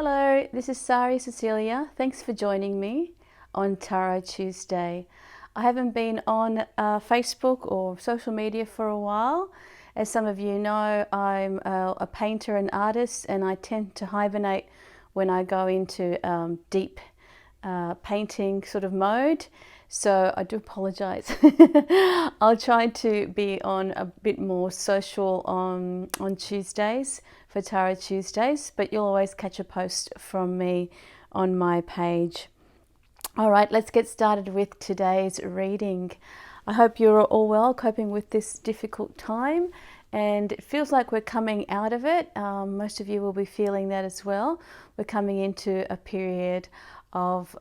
Hello, this is Sari Cecilia. Thanks for joining me on Tarot Tuesday. I haven't been on Facebook or social media for a while. As some of you know, I'm a painter and artist, and I tend to hibernate when I go into deep painting sort of mode. So I do apologize. I'll try to be on a bit more social on Tuesdays for Tarot Tuesdays, but you'll always catch a post from me on my page. All right, let's get started with today's reading. I hope you're all well, coping with this difficult time, and it feels like we're coming out of it. Most of you will be feeling that as well. We're coming into a period of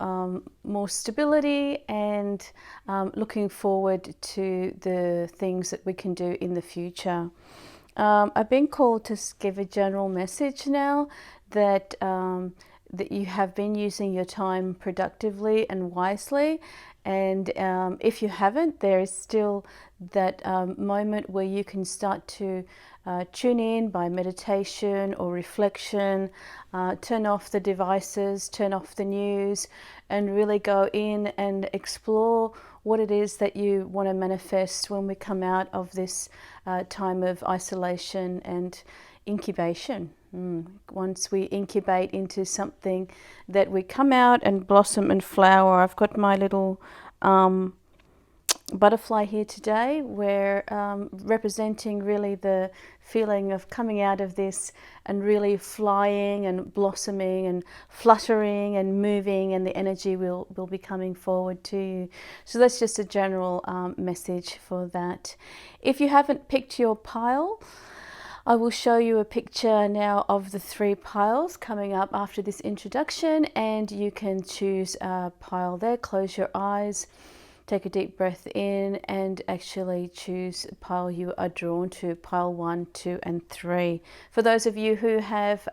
more stability and looking forward to the things that we can do in the future. I've been called to give a general message now that that you have been using your time productively and wisely, and if you haven't, there is still that moment where you can start to tune in by meditation or reflection, turn off the devices, turn off the news, and really go in and explore what it is that you want to manifest when we come out of this time of isolation and incubation. Once we incubate into something, that we come out and blossom and flower. I've got my little butterfly here today, where representing really the feeling of coming out of this and really flying and blossoming and fluttering and moving, and the energy will be coming forward to you. So that's just a general message for that. If you haven't picked your pile, I will show you a picture now of the 3 piles coming up after this introduction, and you can choose a pile there. Close your eyes, take a deep breath in, and actually choose a pile you are drawn to, pile 1, 2 and 3. For those of you who have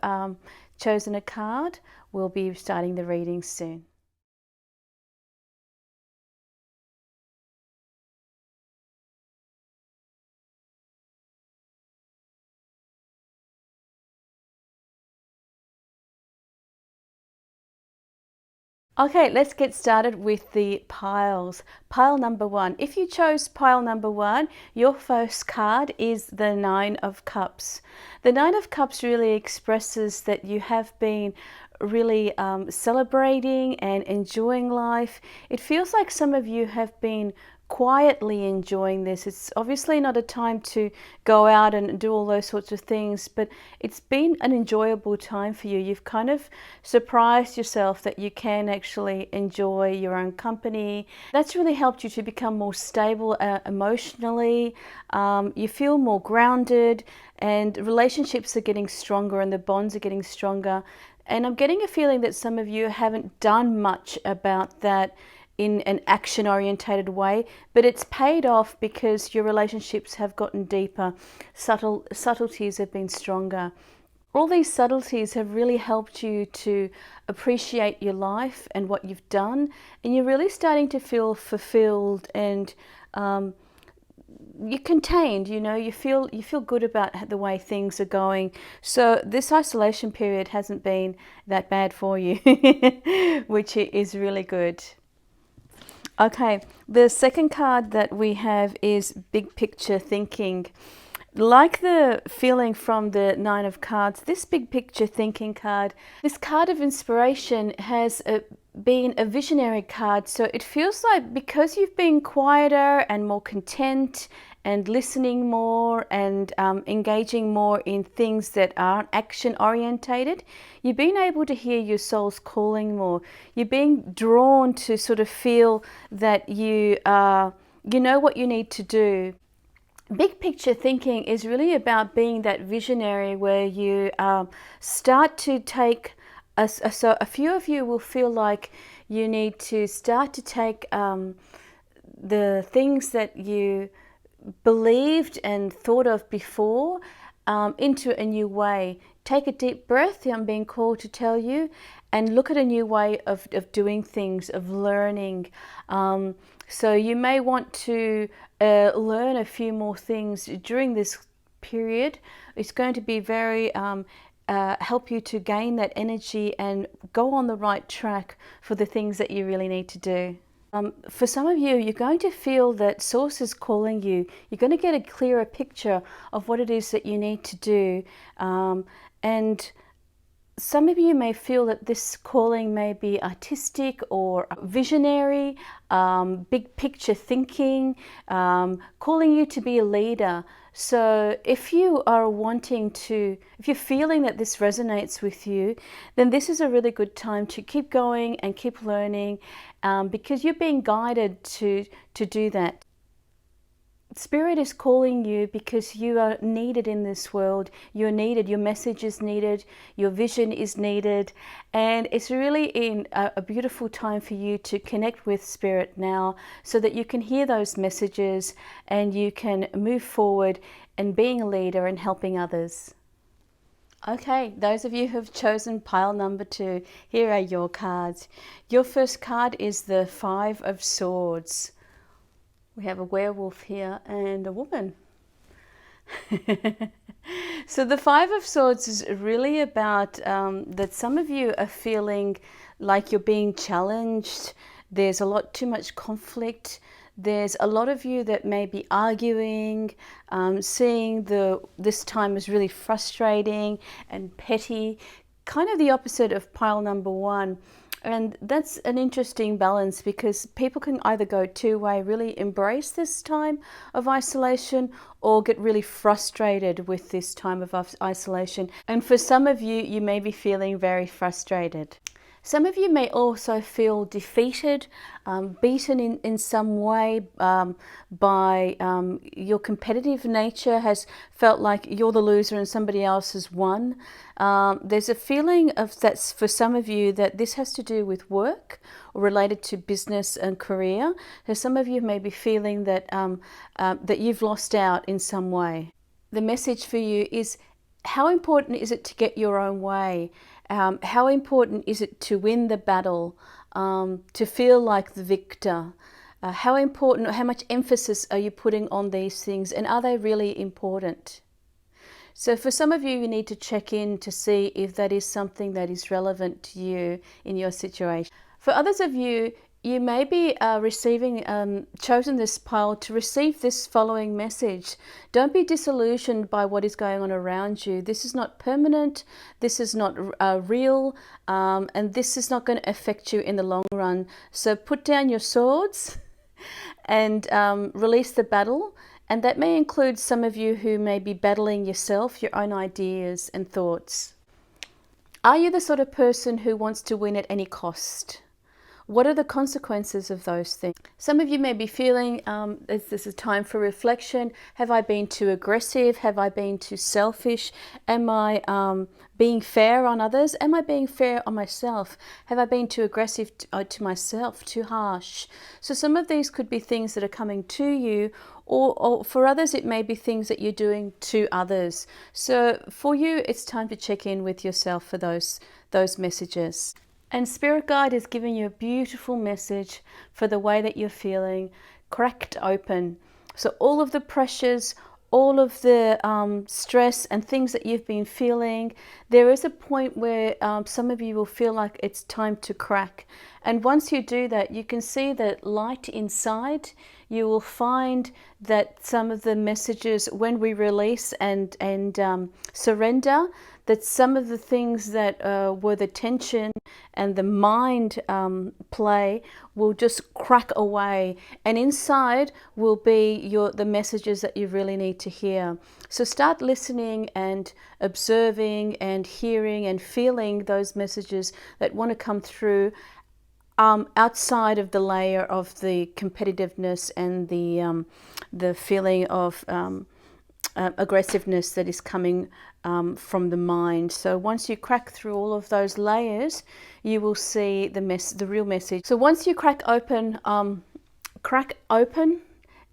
chosen a card, we'll be starting the reading soon. Okay, let's get started with the piles. Pile number 1. If you chose pile number 1, your first card is the 9 of Cups. The 9 of Cups really expresses that you have been really celebrating and enjoying life. It feels like some of you have been quietly enjoying this. It's obviously not a time to go out and do all those sorts of things, but it's been an enjoyable time for you. You've kind of surprised yourself that you can actually enjoy your own company. That's really helped you to become more stable emotionally. You feel more grounded, and relationships are getting stronger and the bonds are getting stronger. And I'm getting a feeling that some of you haven't done much about that in an action-orientated way, but it's paid off because your relationships have gotten deeper. Subtleties have been stronger. All these subtleties have really helped you to appreciate your life and what you've done, and you're really starting to feel fulfilled and you're contained. You feel good about the way things are going. So this isolation period hasn't been that bad for you, which is really good. Okay, the second card that we have is Big Picture Thinking. Like the feeling from the 9 of Cards, this Big Picture Thinking card, this card of inspiration has been a visionary card. So it feels like because you've been quieter and more content and listening more and engaging more in things that aren't action orientated, you've been able to hear your soul's calling more. You're being drawn to sort of feel that you know what you need to do. Big picture thinking is really about being that visionary where you start to take so a few of you will feel like you need to start to take the things that you believed and thought of before into a new way. Take a deep breath, I'm being called to tell you, and look at a new way of doing things, of learning. So you may want to learn a few more things during this period. It's going to be very help you to gain that energy and go on the right track for the things that you really need to do. For some of you, you're going to feel that Source is calling you. You're going to get a clearer picture of what it is that you need to do. And some of you may feel that this calling may be artistic or visionary, big picture thinking, calling you to be a leader. So if you are if you're feeling that this resonates with you, then this is a really good time to keep going and keep learning, because you're being guided to do that. Spirit is calling you because you are needed in this world. You're needed, your message is needed, your vision is needed, and it's really a beautiful time for you to connect with Spirit now so that you can hear those messages and you can move forward and being a leader and helping others. Okay, those of you who have chosen pile number 2, here are your cards. Your first card is the 5 of Swords. We have a werewolf here and a woman. So the 5 of Swords is really about that some of you are feeling like you're being challenged. There's too much conflict. There's a lot of you that may be arguing, seeing this time as really frustrating and petty, kind of the opposite of pile number 1. And that's an interesting balance, because people can either go two-way, really embrace this time of isolation, or get really frustrated with this time of isolation. And for some of you, you may be feeling very frustrated. Some of you may also feel defeated, beaten in some way by your competitive nature, has felt like you're the loser and somebody else has won. There's a feeling of that's for some of you that this has to do with work or related to business and career. So some of you may be feeling that, that you've lost out in some way. The message for you is, how important is it to get your own way? How important is it to win the battle, to feel like the victor? How much emphasis are you putting on these things, and are they really important? So for some of you, you need to check in to see if that is something that is relevant to you in your situation. For others of you, you may be chosen this pile to receive this following message. Don't be disillusioned by what is going on around you. This is not permanent, this is not real, and this is not going to affect you in the long run. So put down your swords and release the battle. And that may include some of you who may be battling yourself, your own ideas and thoughts. Are you the sort of person who wants to win at any cost? What are the consequences of those things? Some of you may be feeling this is time for reflection. Have I been too aggressive? Have I been too selfish? Am I being fair on others? Am I being fair on myself? Have I been too aggressive to myself, too harsh? So some of these could be things that are coming to you, or for others it may be things that you're doing to others. So for you, it's time to check in with yourself for those messages. And Spirit Guide is giving you a beautiful message for the way that you're feeling, cracked open. So all of the pressures, all of the stress and things that you've been feeling, there is a point where some of you will feel like it's time to crack. And once you do that, you can see that light inside. You will find that some of the messages, when we release and surrender, that some of the things that were the tension and the mind play will just crack away, and inside will be the messages that you really need to hear. So start listening and observing and hearing and feeling those messages that want to come through outside of the layer of the competitiveness and the feeling of aggressiveness that is coming from the mind. So once you crack through all of those layers, you will see the real message. So once you crack open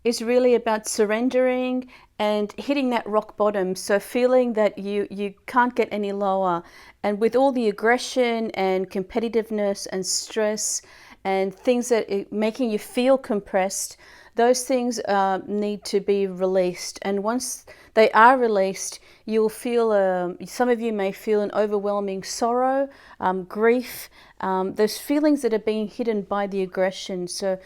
is really about surrendering and hitting that rock bottom. So feeling that you can't get any lower, and with all the aggression and competitiveness and stress and things that are making you feel compressed, those things need to be released. And once they are released, you'll feel, some of you may feel an overwhelming sorrow, grief, those feelings that are being hidden by the aggression. So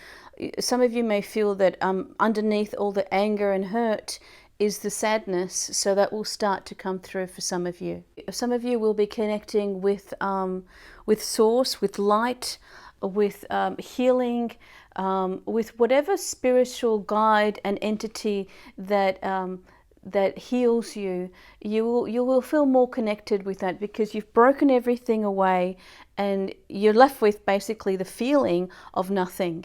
some of you may feel that underneath all the anger and hurt is the sadness, so that will start to come through for some of you. Some of you will be connecting with source, with light, with healing, with whatever spiritual guide and entity that that heals you. You will feel more connected with that, because you've broken everything away and you're left with basically the feeling of nothing.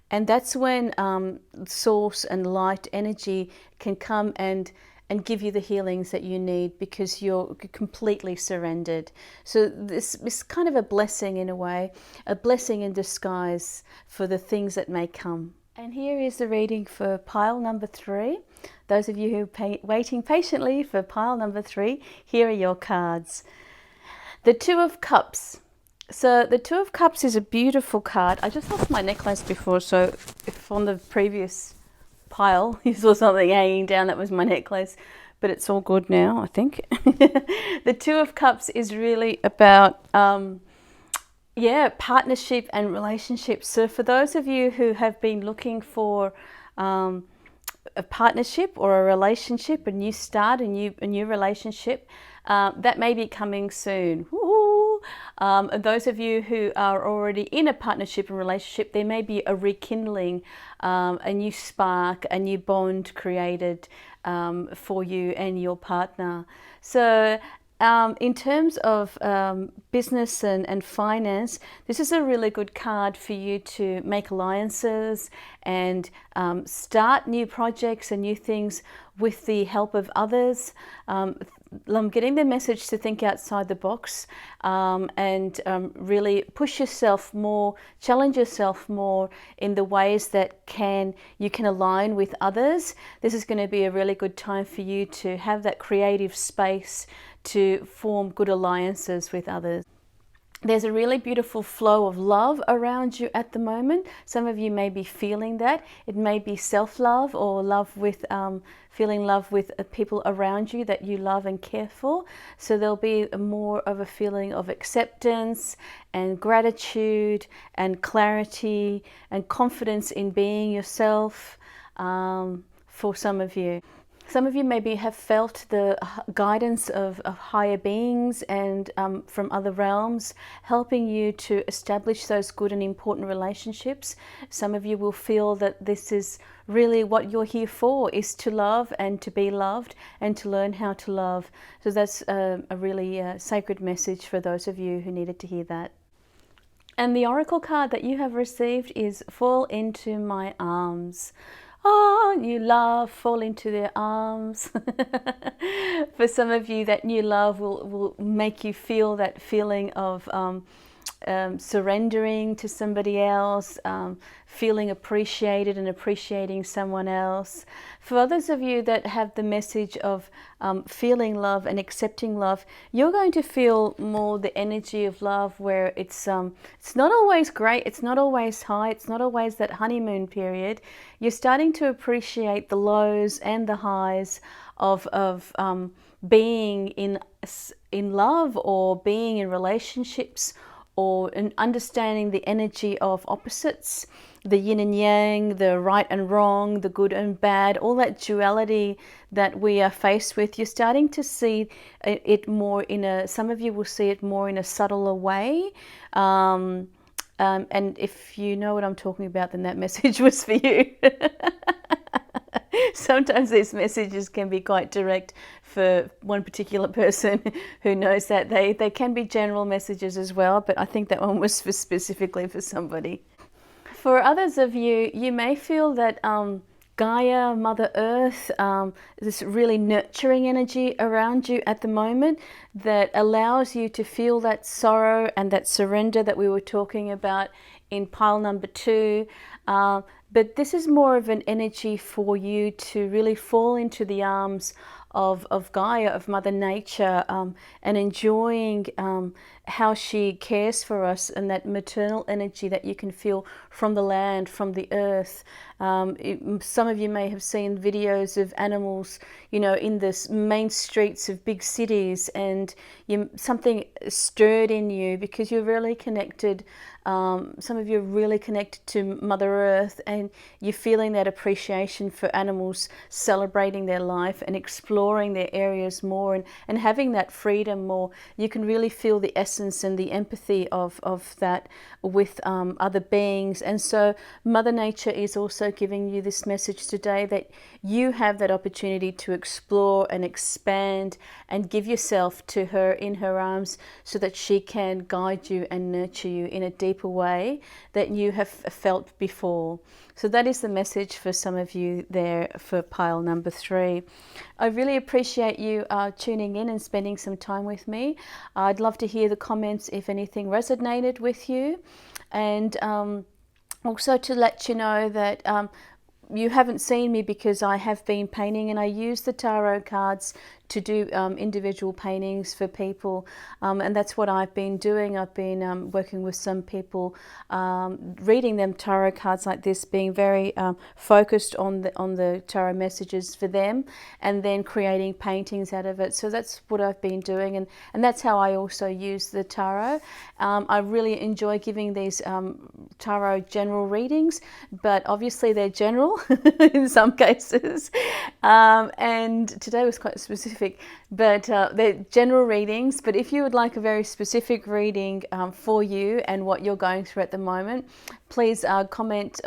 And that's when source and light energy can come and give you the healings that you need, because you're completely surrendered. So this is kind of a blessing in a way, a blessing in disguise for the things that may come. And here is the reading for pile number 3. Those of you who are waiting patiently for pile number 3, here are your cards. The Two of Cups. So the Two of Cups is a beautiful card. I just lost my necklace before, so if on the previous pile you saw something hanging down, that was my necklace, but it's all good now, I think. The Two of Cups is really about partnership and relationships. So for those of you who have been looking for a partnership or a relationship, a new start, a new relationship, that may be coming soon. And those of you who are already in a partnership and relationship, there may be a rekindling, a new spark, a new bond created for you and your partner. So in terms of business and finance, this is a really good card for you to make alliances and start new projects and new things with the help of others. I'm getting the message to think outside the box and really push yourself more, challenge yourself more in the ways that you can align with others. This is going to be a really good time for you to have that creative space to form good alliances with others. There's a really beautiful flow of love around you at the moment. Some of you may be feeling that. It may be self-love or love with feeling love with people around you that you love and care for. So there'll be more of a feeling of acceptance and gratitude and clarity and confidence in being yourself for some of you. Some of you maybe have felt the guidance of higher beings and from other realms helping you to establish those good and important relationships. Some of you will feel that this is really what you're here for, is to love and to be loved and to learn how to love. So that's a really sacred message for those of you who needed to hear that. And the oracle card that you have received is Fall into My Arms. Oh, new love, fall into their arms. For some of you, that new love will make you feel that feeling of surrendering to somebody else, feeling appreciated and appreciating someone else. For others of you that have the message of feeling love and accepting love, you're going to feel more the energy of love, where it's not always great, it's not always high, it's not always that honeymoon period. You're starting to appreciate the lows and the highs of being in love or being in relationships, or in understanding the energy of opposites, the yin and yang, the right and wrong, the good and bad, all that duality that we are faced with. You're starting to see it more some of you will see it more in a subtler way. And if you know what I'm talking about, then that message was for you. Sometimes these messages can be quite direct for one particular person who knows that. They can be general messages as well, but I think that one was specifically for somebody. For others of you, you may feel that Gaia, Mother Earth, this really nurturing energy around you at the moment that allows you to feel that sorrow and that surrender that we were talking about in pile number 2. But this is more of an energy for you to really fall into the arms of Gaia, of Mother Nature, and enjoying how she cares for us, and that maternal energy that you can feel from the land, from the earth. Some of you may have seen videos of animals, you know, in the main streets of big cities, and something stirred in you because you're really connected. Some of you are really connected to Mother Earth, and you're feeling that appreciation for animals celebrating their life and exploring their areas more, and having that freedom more. You can really feel the essence and the empathy of that with other beings. And so Mother Nature is also giving you this message today that you have that opportunity to explore and expand and give yourself to her in her arms, so that she can guide you and nurture you in a deeper way that you have felt before. So that is the message for some of you there for pile number 3. I really appreciate you tuning in and spending some time with me. I'd love to hear the comments if anything resonated with you, and also to let you know that you haven't seen me because I have been painting, and I use the tarot cards to do individual paintings for people, and that's what I've been doing. I've been working with some people, reading them tarot cards like this, being very focused on the tarot messages for them, and then creating paintings out of it. So that's what I've been doing, and that's how I also use the tarot. I really enjoy giving these tarot general readings, but obviously they're general in some cases, and today was quite specific, but they're general readings. But if you would like a very specific reading for you and what you're going through at the moment, please comment,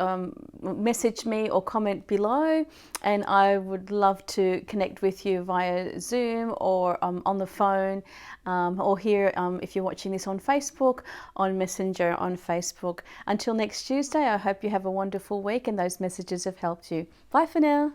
message me or comment below, and I would love to connect with you via Zoom or on the phone, or here if you're watching this on Facebook, on Messenger on Facebook. Until next Tuesday, I hope you have a wonderful week and those messages have helped you. Bye for now.